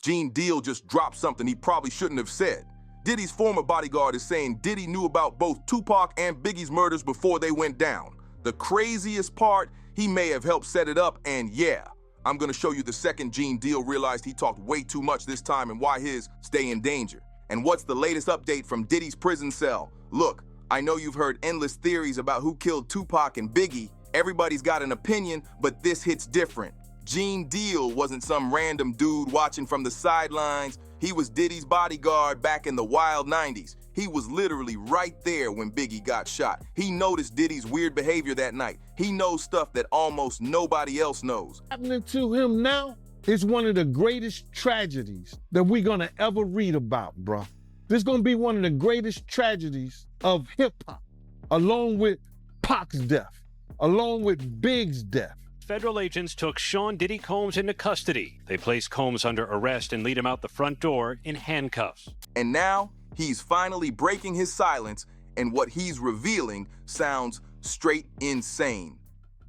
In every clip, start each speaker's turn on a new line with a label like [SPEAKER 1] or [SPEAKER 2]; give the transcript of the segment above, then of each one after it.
[SPEAKER 1] Gene Deal just dropped something he probably shouldn't have said. Diddy's former bodyguard is saying Diddy knew about both Tupac and Biggie's murders before they went down. The craziest part, he may have helped set it up, and yeah, I'm gonna show you the second Gene Deal realized he talked way too much this time and why his stay in danger. And what's the latest update from Diddy's prison cell? Look, I know you've heard endless theories about who killed Tupac and Biggie. Everybody's got an opinion, but this hits different. Gene Deal wasn't some random dude watching from the sidelines. He was Diddy's bodyguard back in the wild 90s. He was literally right there when Biggie got shot. He noticed Diddy's weird behavior that night. He knows stuff that almost nobody else knows.
[SPEAKER 2] Happening to him now is one of the greatest tragedies that we're gonna ever read about, bro. This is gonna be one of the greatest tragedies of hip hop, along with Pac's death, along with Big's death.
[SPEAKER 3] Federal agents took Sean Diddy Combs into custody. They placed Combs under arrest and lead him out the front door in handcuffs.
[SPEAKER 1] And now, he's finally breaking his silence, and what he's revealing sounds straight insane.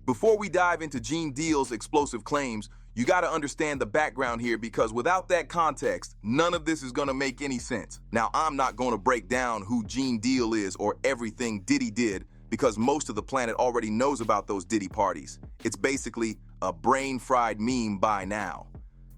[SPEAKER 1] Before we dive into Gene Deal's explosive claims, you gotta understand the background here, because without that context, none of this is gonna make any sense. Now, I'm not gonna break down who Gene Deal is or everything Diddy did, because most of the planet already knows about those Diddy parties. It's basically a brain-fried meme by now.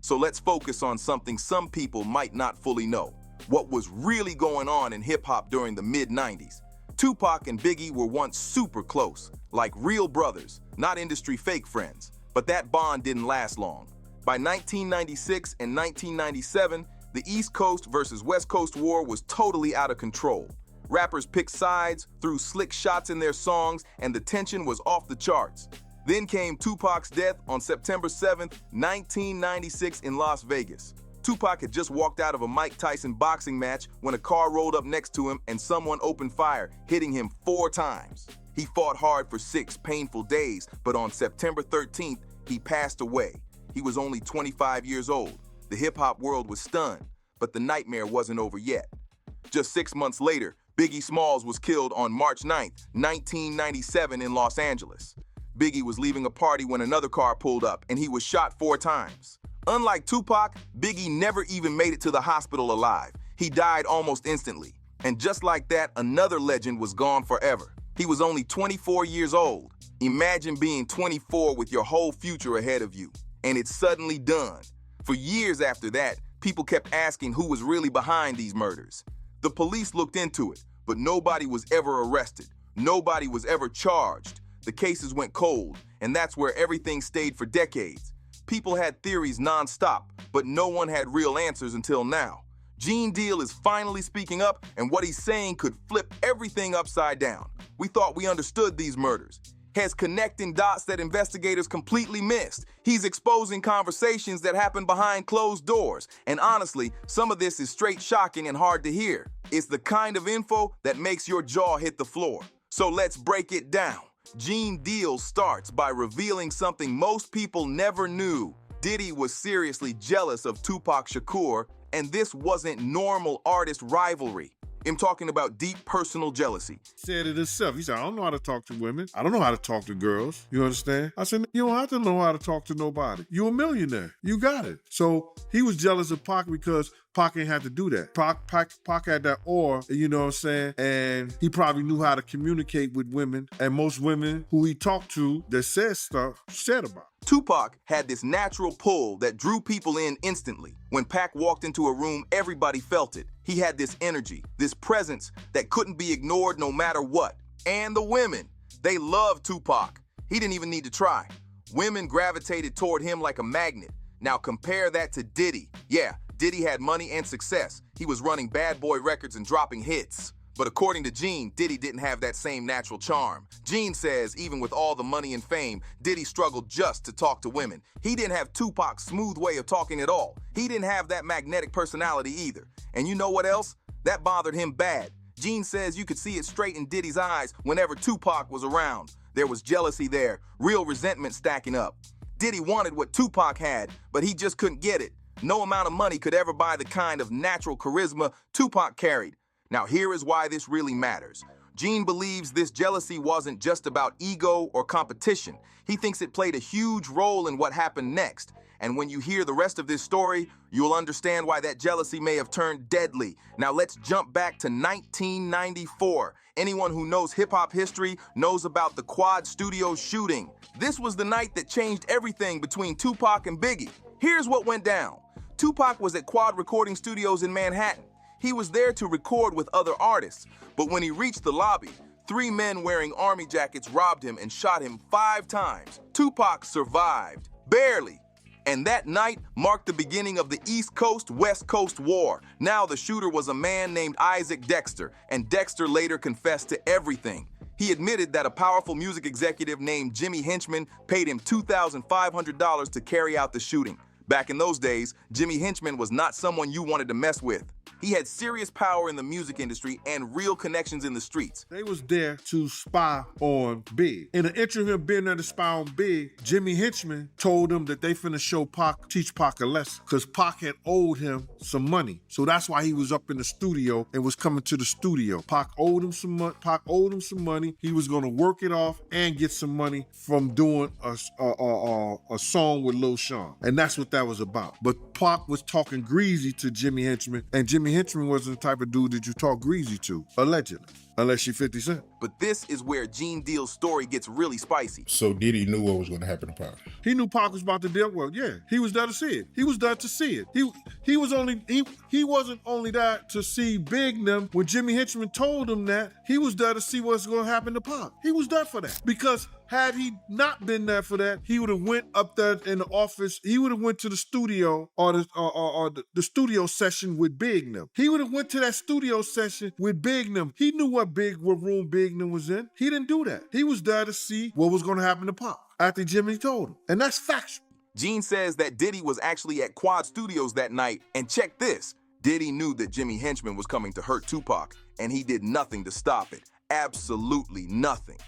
[SPEAKER 1] So let's focus on something some people might not fully know. What was really going on in hip-hop during the mid-90s. Tupac and Biggie were once super close, like real brothers, not industry fake friends. But that bond didn't last long. By 1996 and 1997, the East Coast versus West Coast war was totally out of control. Rappers picked sides, threw slick shots in their songs, and the tension was off the charts. Then came Tupac's death on September 7th, 1996 in Las Vegas. Tupac had just walked out of a Mike Tyson boxing match when a car rolled up next to him and someone opened fire, hitting him 4 times. He fought hard for 6 painful days, but on September 13th, he passed away. He was only 25 years old. The hip-hop world was stunned, but the nightmare wasn't over yet. Just 6 months later, Biggie Smalls was killed on March 9th, 1997 in Los Angeles. Biggie was leaving a party when another car pulled up, and he was shot 4 times. Unlike Tupac, Biggie never even made it to the hospital alive. He died almost instantly. And just like that, another legend was gone forever. He was only 24 years old. Imagine being 24 with your whole future ahead of you. And it's suddenly done. For years after that, people kept asking who was really behind these murders. The police looked into it, but nobody was ever arrested. Nobody was ever charged. The cases went cold, and that's where everything stayed for decades. People had theories nonstop, but no one had real answers until now. Gene Deal is finally speaking up, and what he's saying could flip everything upside down. We thought we understood these murders. Has connecting dots that investigators completely missed. He's exposing conversations that happen behind closed doors. And honestly, some of this is straight shocking and hard to hear. It's the kind of info that makes your jaw hit the floor. So let's break it down. Gene Deal starts by revealing something most people never knew. Diddy was seriously jealous of Tupac Shakur, and this wasn't normal artist rivalry. I'm talking about deep personal jealousy.
[SPEAKER 2] Said it himself. He said, I don't know how to talk to women. I don't know how to talk to girls. You understand? I said, you don't have to know how to talk to nobody. You're a millionaire. You got it. So he was jealous of Pac because Pac ain't had to do that. Pac had that aura, you know what I'm saying? And he probably knew how to communicate with women. And most women who he talked to that said stuff, said about.
[SPEAKER 1] Tupac had this natural pull that drew people in instantly. When Pac walked into a room, everybody felt it. He had this energy, this presence that couldn't be ignored no matter what. And the women, they loved Tupac. He didn't even need to try. Women gravitated toward him like a magnet. Now compare that to Diddy. Yeah, Diddy had money and success. He was running Bad Boy Records and dropping hits. But according to Gene, Diddy didn't have that same natural charm. Gene says even with all the money and fame, Diddy struggled just to talk to women. He didn't have Tupac's smooth way of talking at all. He didn't have that magnetic personality either. And you know what else? That bothered him bad. Gene says you could see it straight in Diddy's eyes whenever Tupac was around. There was jealousy there, real resentment stacking up. Diddy wanted what Tupac had, but he just couldn't get it. No amount of money could ever buy the kind of natural charisma Tupac carried. Now here is why this really matters. Gene believes this jealousy wasn't just about ego or competition. He thinks it played a huge role in what happened next. And when you hear the rest of this story, you'll understand why that jealousy may have turned deadly. Now let's jump back to 1994. Anyone who knows hip-hop history knows about the Quad Studios shooting. This was the night that changed everything between Tupac and Biggie. Here's what went down. Tupac was at Quad Recording Studios in Manhattan. He was there to record with other artists, but when he reached the lobby, 3 men wearing army jackets robbed him and shot him 5 times. Tupac survived, barely. And that night marked the beginning of the East Coast-West Coast War. Now the shooter was a man named Isaac Dexter, and Dexter later confessed to everything. He admitted that a powerful music executive named Jimmy Henchman paid him $2,500 to carry out the shooting. Back in those days, Jimmy Henchman was not someone you wanted to mess with. He had serious power in the music industry and real connections in the streets.
[SPEAKER 2] They was there to spy on Big. In the interim of him being there to spy on Big, Jimmy Henchman told them that they finna show Pac, teach Pac a lesson, because Pac had owed him some money. So that's why he was up in the studio and was coming to the studio. Pac owed him some money. Pac owed him some money. He was gonna work it off and get some money from doing a song with Lil Sean, and that's what that was about. But Pac was talking greasy to Jimmy Henchman, and Jimmy Henchman wasn't the type of dude that you talk greasy to, allegedly. Unless you 50 Cent.
[SPEAKER 1] But this is where Gene Deal's story gets really spicy.
[SPEAKER 4] So Diddy knew what was going to happen to Pac.
[SPEAKER 2] He knew Pac was about to deal with. Yeah, he was there to see it. He was there to see it. He wasn't only there to see Big them. When Jimmy Henchman told him that, he was there to see what's going to happen to Pac. He was there for that. Because had he not been there for that, he would have went up there in the office. He would have went to the studio or the studio session with Big them. He would have went to that studio session with Big them. He knew what room Big them was in. He didn't do that. He was there to see what was going to happen to Pac after Jimmy told him. And that's factual.
[SPEAKER 1] Gene says that Diddy was actually at Quad Studios that night, and check this. Diddy knew that Jimmy Henchman was coming to hurt Tupac, and he did nothing to stop it. Absolutely nothing.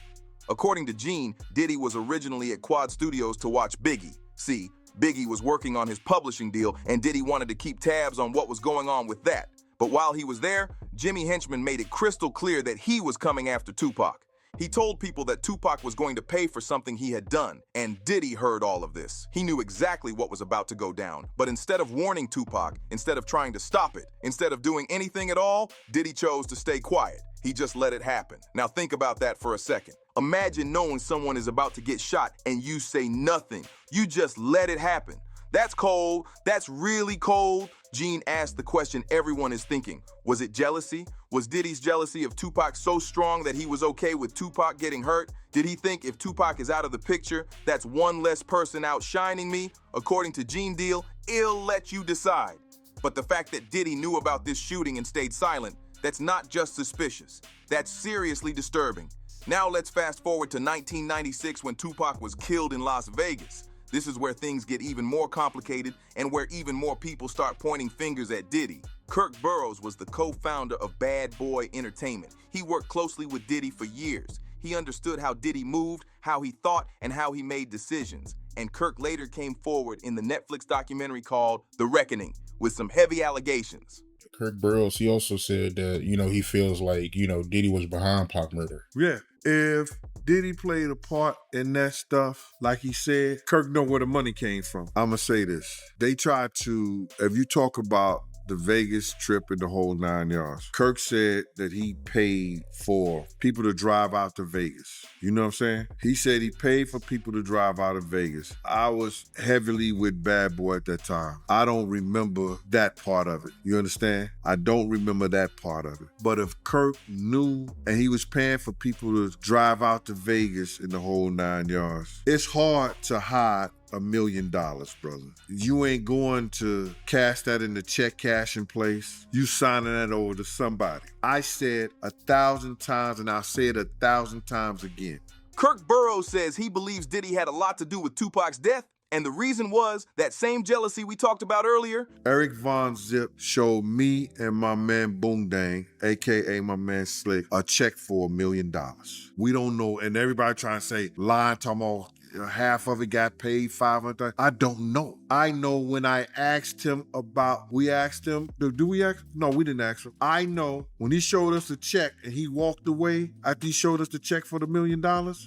[SPEAKER 1] According to Gene, Diddy was originally at Quad Studios to watch Biggie. See, Biggie was working on his publishing deal, and Diddy wanted to keep tabs on what was going on with that. But while he was there, Jimmy Henchman made it crystal clear that he was coming after Tupac. He told people that Tupac was going to pay for something he had done, and Diddy heard all of this. He knew exactly what was about to go down, but instead of warning Tupac, instead of trying to stop it, instead of doing anything at all, Diddy chose to stay quiet. He just let it happen. Now think about that for a second. Imagine knowing someone is about to get shot and you say nothing. You just let it happen. That's cold. That's really cold. Gene asked the question everyone is thinking. Was it jealousy? Was Diddy's jealousy of Tupac so strong that he was okay with Tupac getting hurt? Did he think if Tupac is out of the picture, that's one less person outshining me? According to Gene Deal, he'll let you decide. But the fact that Diddy knew about this shooting and stayed silent, that's not just suspicious. That's seriously disturbing. Now let's fast forward to 1996 when Tupac was killed in Las Vegas. This is where things get even more complicated and where even more people start pointing fingers at Diddy. Kirk Burroughs was the co-founder of Bad Boy Entertainment. He worked closely with Diddy for years. He understood how Diddy moved, how he thought, and how he made decisions. And Kirk later came forward in the Netflix documentary called The Reckoning with some heavy allegations.
[SPEAKER 4] Kirk Burroughs, he also said that, he feels like, Diddy was behind Pac murder.
[SPEAKER 2] Yeah. If Diddy played a part in that stuff, like he said, Kirk know where the money came from. I'ma say this. They tried to, if you talk about the Vegas trip and the whole 9 yards, Kirk said that he paid for people to drive out to Vegas. You know what I'm saying? He said he paid for people to drive out of Vegas. I was heavily with Bad Boy at that time. I don't remember that part of it. You understand? I don't remember that part of it. But if Kirk knew and he was paying for people to drive out to Vegas in the whole 9 yards, it's hard to hide $1 million, brother. You ain't going to cash that in the check cashing place. You signing that over to somebody. I said 1,000 times and I'll say it 1,000 times again.
[SPEAKER 1] Kirk Burroughs says he believes Diddy had a lot to do with Tupac's death, and the reason was that same jealousy we talked about earlier.
[SPEAKER 2] Eric Von Zip showed me and my man Boondang, aka my man Slick, a check for $1 million. We don't know, and everybody trying to say, lying, talking about half of it got paid, $500,000. I don't know. I know when I asked him about, we asked him, do we ask? No, we didn't ask him. I know when he showed us the check and he walked away after he showed us the check for the $1 million,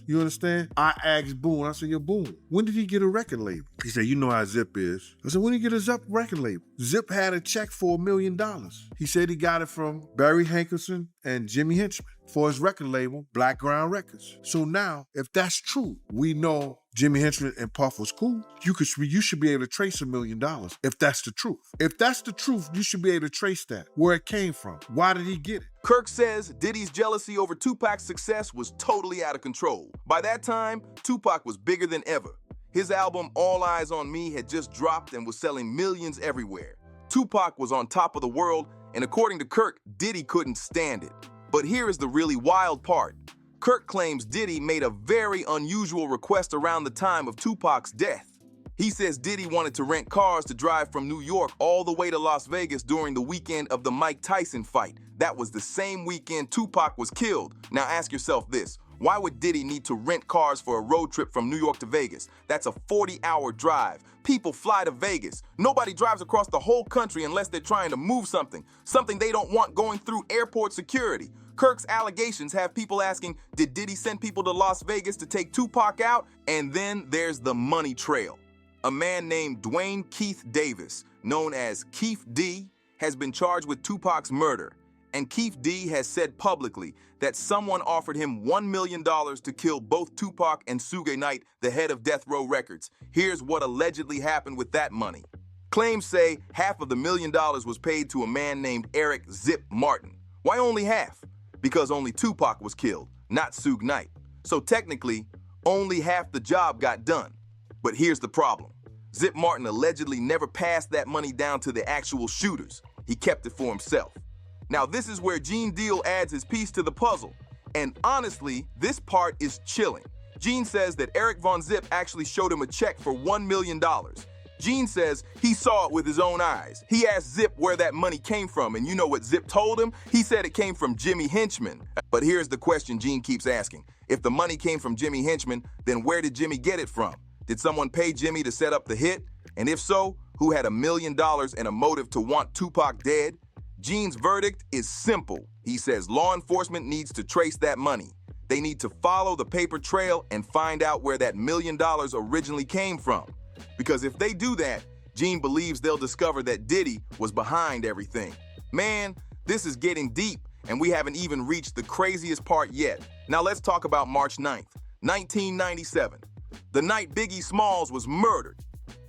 [SPEAKER 2] you understand? I asked Boone, I said, yo, Boone, when did he get a record label? He said, you know how Zip is. I said, when did he get a Zip record label? Zip had a check for $1 million. He said he got it from Barry Hankerson and Jimmy Henchman for his record label, Black Ground Records. So now, if that's true, we know Jimmy Henchman and Puff was cool. You should be able to trace $1 million if that's the truth. If that's the truth, you should be able to trace that, where it came from. Why did he get it?
[SPEAKER 1] Kirk says Diddy's jealousy over Tupac's success was totally out of control. By that time, Tupac was bigger than ever. His album All Eyes on Me had just dropped and was selling millions everywhere. Tupac was on top of the world, and according to Kirk, Diddy couldn't stand it. But here is the really wild part. Kirk claims Diddy made a very unusual request around the time of Tupac's death. He says Diddy wanted to rent cars to drive from New York all the way to Las Vegas during the weekend of the Mike Tyson fight. That was the same weekend Tupac was killed. Now ask yourself this. Why would Diddy need to rent cars for a road trip from New York to Vegas? That's a 40-hour drive. People fly to Vegas. Nobody drives across the whole country unless they're trying to move something they don't want going through airport security. Kirk's allegations have people asking, did Diddy send people to Las Vegas to take Tupac out? And then there's the money trail. A man named Dwayne Keith Davis, known as Keith D, has been charged with Tupac's murder. And Keith D has said publicly that someone offered him $1 million to kill both Tupac and Suge Knight, the head of Death Row Records. Here's what allegedly happened with that money. Claims say half of the $1 million was paid to a man named Eric Zip Martin. Why only half? Because only Tupac was killed, not Suge Knight. So technically, only half the job got done. But here's the problem. Zip Martin allegedly never passed that money down to the actual shooters. He kept it for himself. Now this is where Gene Deal adds his piece to the puzzle. And honestly, this part is chilling. Gene says that Eric Von Zip actually showed him a check for $1 million. Gene says he saw it with his own eyes. He asked Zip where that money came from, and you know what Zip told him? He said it came from Jimmy Henchman. But here's the question Gene keeps asking. If the money came from Jimmy Henchman, then where did Jimmy get it from? Did someone pay Jimmy to set up the hit? And if so, who had $1 million and a motive to want Tupac dead? Gene's verdict is simple. He says law enforcement needs to trace that money. They need to follow the paper trail and find out where that $1 million originally came from. Because if they do that, Gene believes they'll discover that Diddy was behind everything. Man, this is getting deep, and we haven't even reached the craziest part yet. Now let's talk about March 9th, 1997. The night Biggie Smalls was murdered.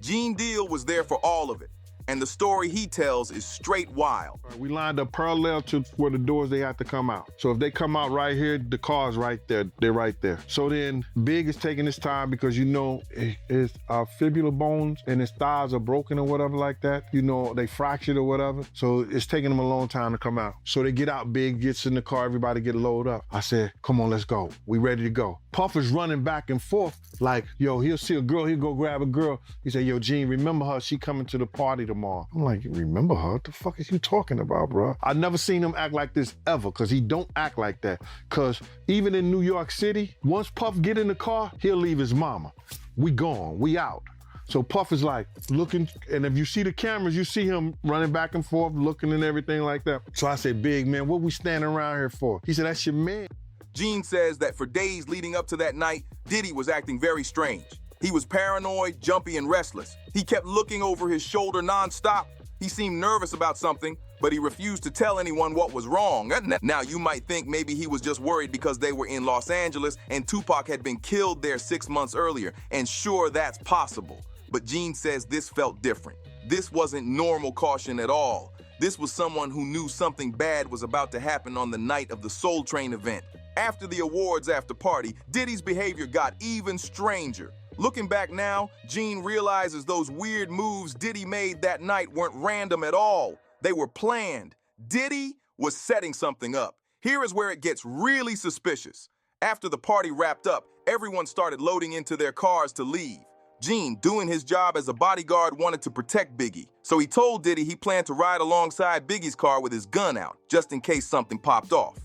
[SPEAKER 1] Gene Deal was there for all of it. And the story he tells is straight wild.
[SPEAKER 5] We lined up parallel to where the doors they have to come out. So if they come out right here, the car's right there. They're right there. So then Big is taking his time because you know his fibular bones and his thighs are broken or whatever like that. You know, they fractured or whatever. So it's taking him a long time to come out. So they get out, Big gets in the car, everybody get loaded up. I said, come on, let's go. We ready to go. Puff is running back and forth like, yo, he'll see a girl, he'll go grab a girl. He said, yo, Gene, remember her, she coming to the party tomorrow. I'm like, you remember her? What the fuck is you talking about, bro? I never seen him act like this ever, because he don't act like that. Because even in New York City, once Puff get in the car, he'll leave his mama. We gone, we out. So Puff is like looking, and if you see the cameras, you see him running back and forth, looking and everything like that. So I said, Big man, what we standing around here for? He said, that's your man.
[SPEAKER 1] Gene says that for days leading up to that night, Diddy was acting very strange. He was paranoid, jumpy, and restless. He kept looking over his shoulder nonstop. He seemed nervous about something, but he refused to tell anyone what was wrong. Now, you might think maybe he was just worried because they were in Los Angeles and Tupac had been killed there 6 months earlier. And sure, that's possible. But Gene says this felt different. This wasn't normal caution at all. This was someone who knew something bad was about to happen on the night of the Soul Train event. After the awards after party, Diddy's behavior got even stranger. Looking back now, Gene realizes those weird moves Diddy made that night weren't random at all. They were planned. Diddy was setting something up. Here is where it gets really suspicious. After the party wrapped up, everyone started loading into their cars to leave. Gene, doing his job as a bodyguard, wanted to protect Biggie. So he told Diddy he planned to ride alongside Biggie's car with his gun out, just in case something popped off.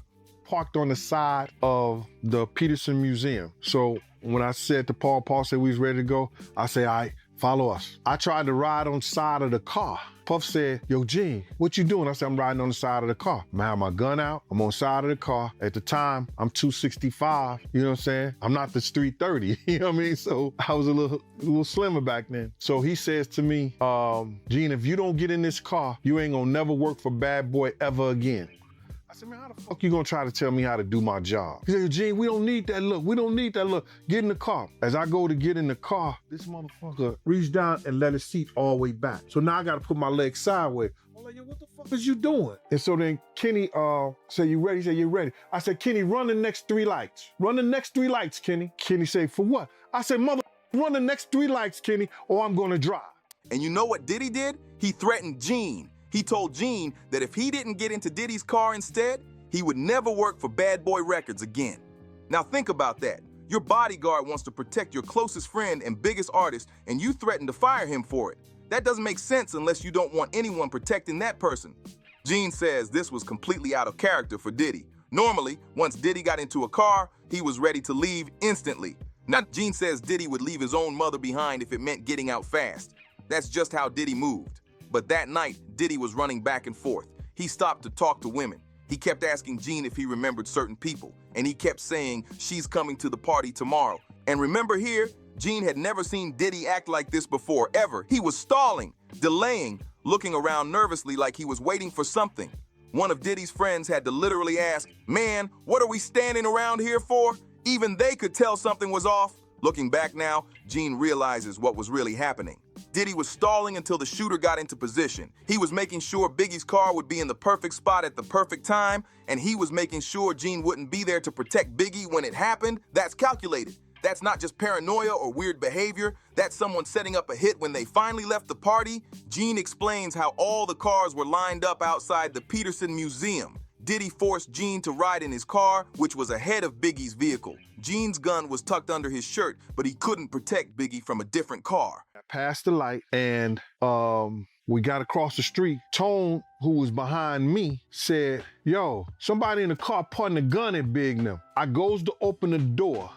[SPEAKER 5] Parked on the side of the Peterson Museum. So when I said to Paul said we was ready to go, I said, all right, follow us. I tried to ride on the side of the car. Puff said, yo, Gene, what you doing? I said, I'm riding on the side of the car. I have my gun out. I'm on the side of the car. At the time, I'm 265. You know what I'm saying? I'm not the street 30. You know what I mean? So I was a little slimmer back then. So he says to me, Gene, if you don't get in this car, you ain't gonna never work for Bad Boy ever again. I said, man, how the fuck you gonna try to tell me how to do my job? He said, Gene, we don't need that look. We don't need that look. Get in the car. As I go to get in the car, this motherfucker reached down and let his seat all the way back. So now I gotta put my legs sideways. I'm like, yo, what the fuck is you doing? And so then Kenny said, you ready? He said, you ready? I said, Kenny, run the next 3 lights. Run the next 3 lights, Kenny. Kenny said, for what? I said, mother, run the next 3 lights, Kenny, or I'm gonna drive.
[SPEAKER 1] And you know what Diddy did? He threatened Gene. He told Gene that if he didn't get into Diddy's car instead, he would never work for Bad Boy Records again. Now think about that. Your bodyguard wants to protect your closest friend and biggest artist, and you threaten to fire him for it. That doesn't make sense unless you don't want anyone protecting that person. Gene says this was completely out of character for Diddy. Normally, once Diddy got into a car, he was ready to leave instantly. Now, Gene says Diddy would leave his own mother behind if it meant getting out fast. That's just how Diddy moved. But that night, Diddy was running back and forth. He stopped to talk to women. He kept asking Gene if he remembered certain people, and he kept saying, she's coming to the party tomorrow. And remember here, Gene had never seen Diddy act like this before, ever. He was stalling, delaying, looking around nervously like he was waiting for something. One of Diddy's friends had to literally ask, man, what are we standing around here for? Even they could tell something was off. Looking back now, Gene realizes what was really happening. Diddy was stalling until the shooter got into position. He was making sure Biggie's car would be in the perfect spot at the perfect time, and he was making sure Gene wouldn't be there to protect Biggie when it happened. That's calculated. That's not just paranoia or weird behavior. That's someone setting up a hit when they finally left the party. Gene explains how all the cars were lined up outside the Peterson Museum. Diddy forced Gene to ride in his car, which was ahead of Biggie's vehicle. Gene's gun was tucked under his shirt, but he couldn't protect Biggie from a different car.
[SPEAKER 5] I passed the light and we got across the street. Tone, who was behind me, said, yo, somebody in the car pointing a gun at Big now. I goes to open the door.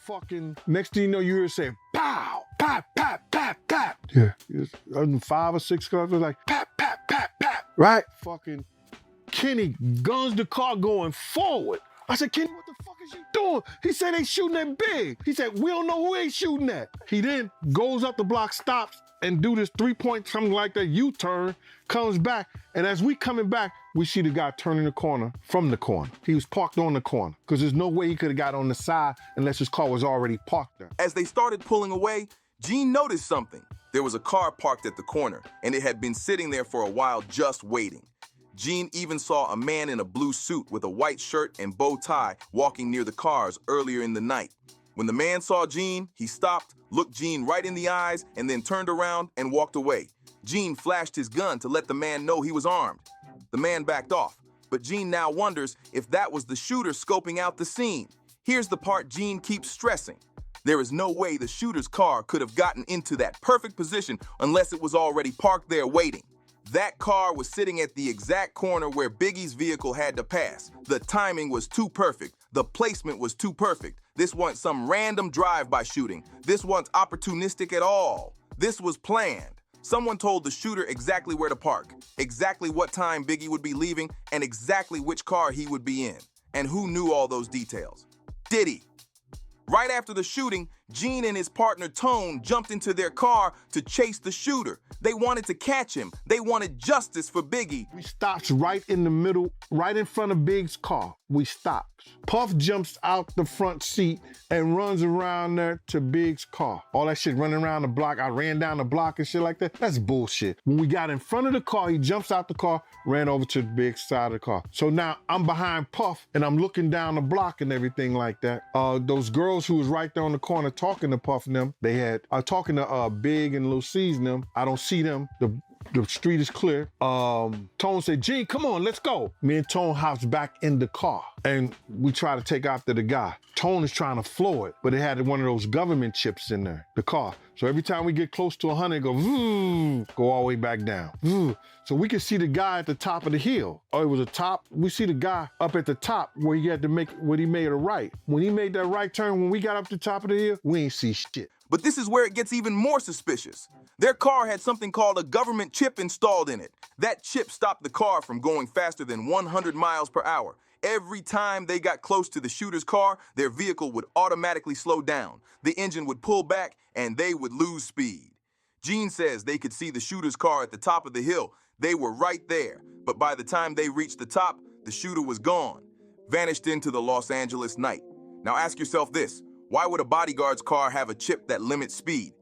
[SPEAKER 5] Fucking next thing you know, you hear it say, pow, pop, pop, pop, pop. Yeah, it's 5 or 6 cars. It was like, pop, pop, pop, pop. Right? Fucking Kenny guns the car going forward. I said, Kenny, what the fuck is you doing? He said they shooting at Big. He said, we don't know who they shooting at. He then goes up the block, stops, and do this 3-point, something like that, U-turn, comes back, and as we coming back, we see the guy turning the corner from the corner. He was parked on the corner, because there's no way he could have got on the side unless his car was already parked there.
[SPEAKER 1] As they started pulling away, Gene noticed something. There was a car parked at the corner, and it had been sitting there for a while just waiting. Gene even saw a man in a blue suit with a white shirt and bow tie walking near the cars earlier in the night. When the man saw Gene, he stopped, looked Gene right in the eyes, and then turned around and walked away. Gene flashed his gun to let the man know he was armed. The man backed off, but Gene now wonders if that was the shooter scoping out the scene. Here's the part Gene keeps stressing. There is no way the shooter's car could have gotten into that perfect position unless it was already parked there waiting. That car was sitting at the exact corner where Biggie's vehicle had to pass. The timing was too perfect. The placement was too perfect. This wasn't some random drive-by shooting. This wasn't opportunistic at all. This was planned. Someone told the shooter exactly where to park, exactly what time Biggie would be leaving, and exactly which car he would be in. And who knew all those details? Diddy. Right after the shooting, Gene and his partner Tone jumped into their car to chase the shooter. They wanted to catch him. They wanted justice for Biggie.
[SPEAKER 5] We stopped right in the middle, right in front of Big's car. We stopped. Puff jumps out the front seat and runs around there to Big's car. All that shit running around the block. I ran down the block and shit like that. That's bullshit. When we got in front of the car, he jumps out the car, ran over to Big's side of the car. So now I'm behind Puff and I'm looking down the block and everything like that. Those girls who was right there on the corner talking to Puff and them, they had talking to Big and Lil C's and them. I don't see them. The street is clear. Tone said, Gene, come on, let's go. Me and Tone hops back in the car and we try to take after the guy. Tone is trying to floor it, but it had one of those government chips in there, the car. So every time we get close to 100, it go, vroom, go all the way back down. Vroom. So we could see the guy at the top of the hill. Oh, it was a top. We see the guy up at the top where he had to make, when he made a right. When he made that right turn, when we got up to the top of the hill, we ain't see shit.
[SPEAKER 1] But this is where it gets even more suspicious. Their car had something called a government chip installed in it. That chip stopped the car from going faster than 100 miles per hour. Every time they got close to the shooter's car, their vehicle would automatically slow down. The engine would pull back, and they would lose speed. Gene says they could see the shooter's car at the top of the hill. They were right there, but by the time they reached the top, the shooter was gone, vanished into the Los Angeles night. Now ask yourself this, why would a bodyguard's car have a chip that limits speed?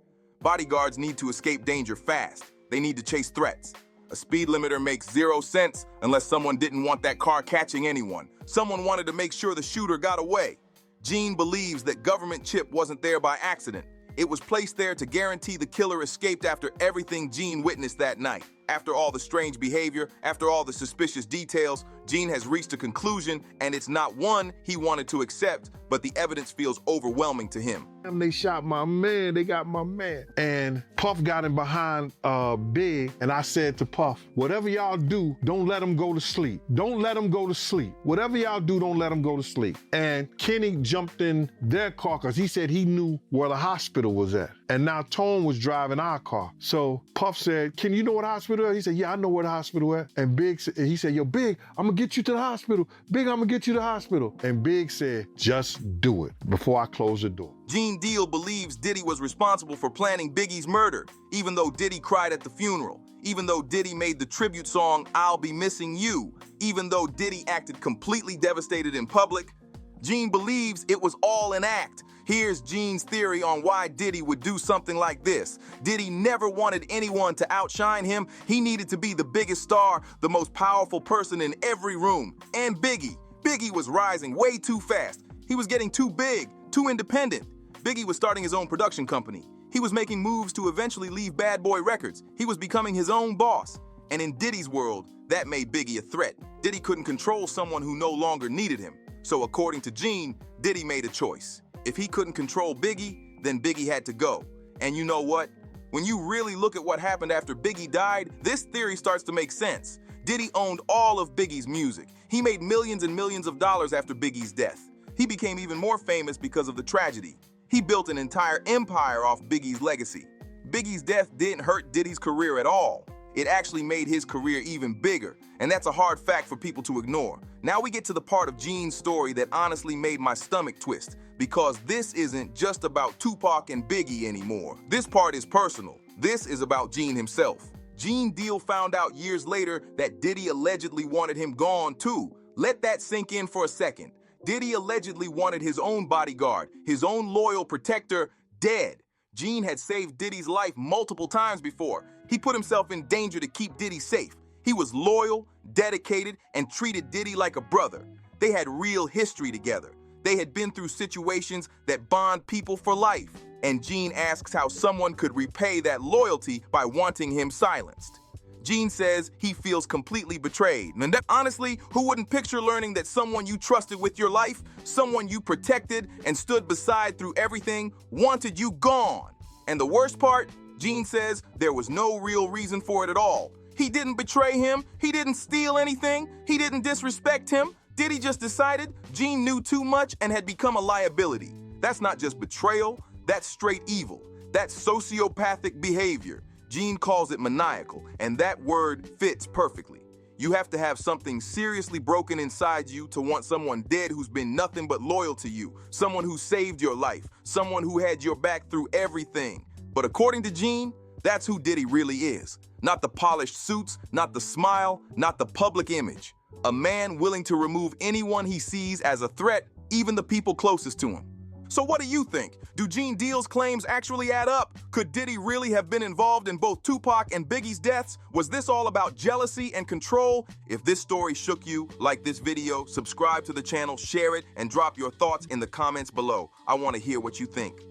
[SPEAKER 1] Bodyguards need to escape danger fast. They need to chase threats. A speed limiter makes 0 sense unless someone didn't want that car catching anyone. Someone wanted to make sure the shooter got away. Gene believes that government chip wasn't there by accident. It was placed there to guarantee the killer escaped after everything Gene witnessed that night. After all the strange behavior, after all the suspicious details, Gene has reached a conclusion, and it's not one he wanted to accept, but the evidence feels overwhelming to him.
[SPEAKER 5] They shot my man, they got my man. And Puff got him behind Big, and I said to Puff, whatever y'all do, don't let him go to sleep. Don't let him go to sleep. Whatever y'all do, don't let him go to sleep. And Kenny jumped in their car because he said he knew where the hospital was at. And now Tone was driving our car. So Puff said, Kenny, you know where the hospital is? He said, yeah, I know where the hospital is. And Big, he said, yo, Big, I'm gonna get you to the hospital. Big, I'm gonna get you to the hospital. And Big said, just do it before I close the door.
[SPEAKER 1] Gene Deal believes Diddy was responsible for planning Biggie's murder, even though Diddy cried at the funeral, even though Diddy made the tribute song, I'll Be Missing You, even though Diddy acted completely devastated in public. Gene believes it was all an act. Here's Gene's theory on why Diddy would do something like this. Diddy never wanted anyone to outshine him. He needed to be the biggest star, the most powerful person in every room. And Biggie was rising way too fast. He was getting too big, too independent. Biggie was starting his own production company. He was making moves to eventually leave Bad Boy Records. He was becoming his own boss. And in Diddy's world, that made Biggie a threat. Diddy couldn't control someone who no longer needed him. So according to Gene, Diddy made a choice. If he couldn't control Biggie, then Biggie had to go. And you know what? When you really look at what happened after Biggie died, this theory starts to make sense. Diddy owned all of Biggie's music. He made millions and millions of dollars after Biggie's death. He became even more famous because of the tragedy. He built an entire empire off Biggie's legacy. Biggie's death didn't hurt Diddy's career at all. It actually made his career even bigger, and that's a hard fact for people to ignore. Now we get to the part of Gene's story that honestly made my stomach twist, because this isn't just about Tupac and Biggie anymore. This part is personal. This is about Gene himself. Gene Deal found out years later that Diddy allegedly wanted him gone too. Let that sink in for a second. Diddy allegedly wanted his own bodyguard, his own loyal protector, dead. Gene had saved Diddy's life multiple times before. He put himself in danger to keep Diddy safe. He was loyal, dedicated, and treated Diddy like a brother. They had real history together. They had been through situations that bond people for life. And Gene asks how someone could repay that loyalty by wanting him silenced. Gene says he feels completely betrayed. And honestly, who wouldn't picture learning that someone you trusted with your life, someone you protected and stood beside through everything, wanted you gone? And the worst part, Gene says there was no real reason for it at all. He didn't betray him, he didn't steal anything, he didn't disrespect him. Diddy just decided Gene knew too much and had become a liability. That's not just betrayal, that's straight evil. That's sociopathic behavior. Gene calls it maniacal, and that word fits perfectly. You have to have something seriously broken inside you to want someone dead who's been nothing but loyal to you, someone who saved your life, someone who had your back through everything. But according to Gene, that's who Diddy really is. Not the polished suits, not the smile, not the public image. A man willing to remove anyone he sees as a threat, even the people closest to him. So what do you think? Do Gene Deal's claims actually add up? Could Diddy really have been involved in both Tupac and Biggie's deaths? Was this all about jealousy and control? If this story shook you, like this video, subscribe to the channel, share it, and drop your thoughts in the comments below. I want to hear what you think.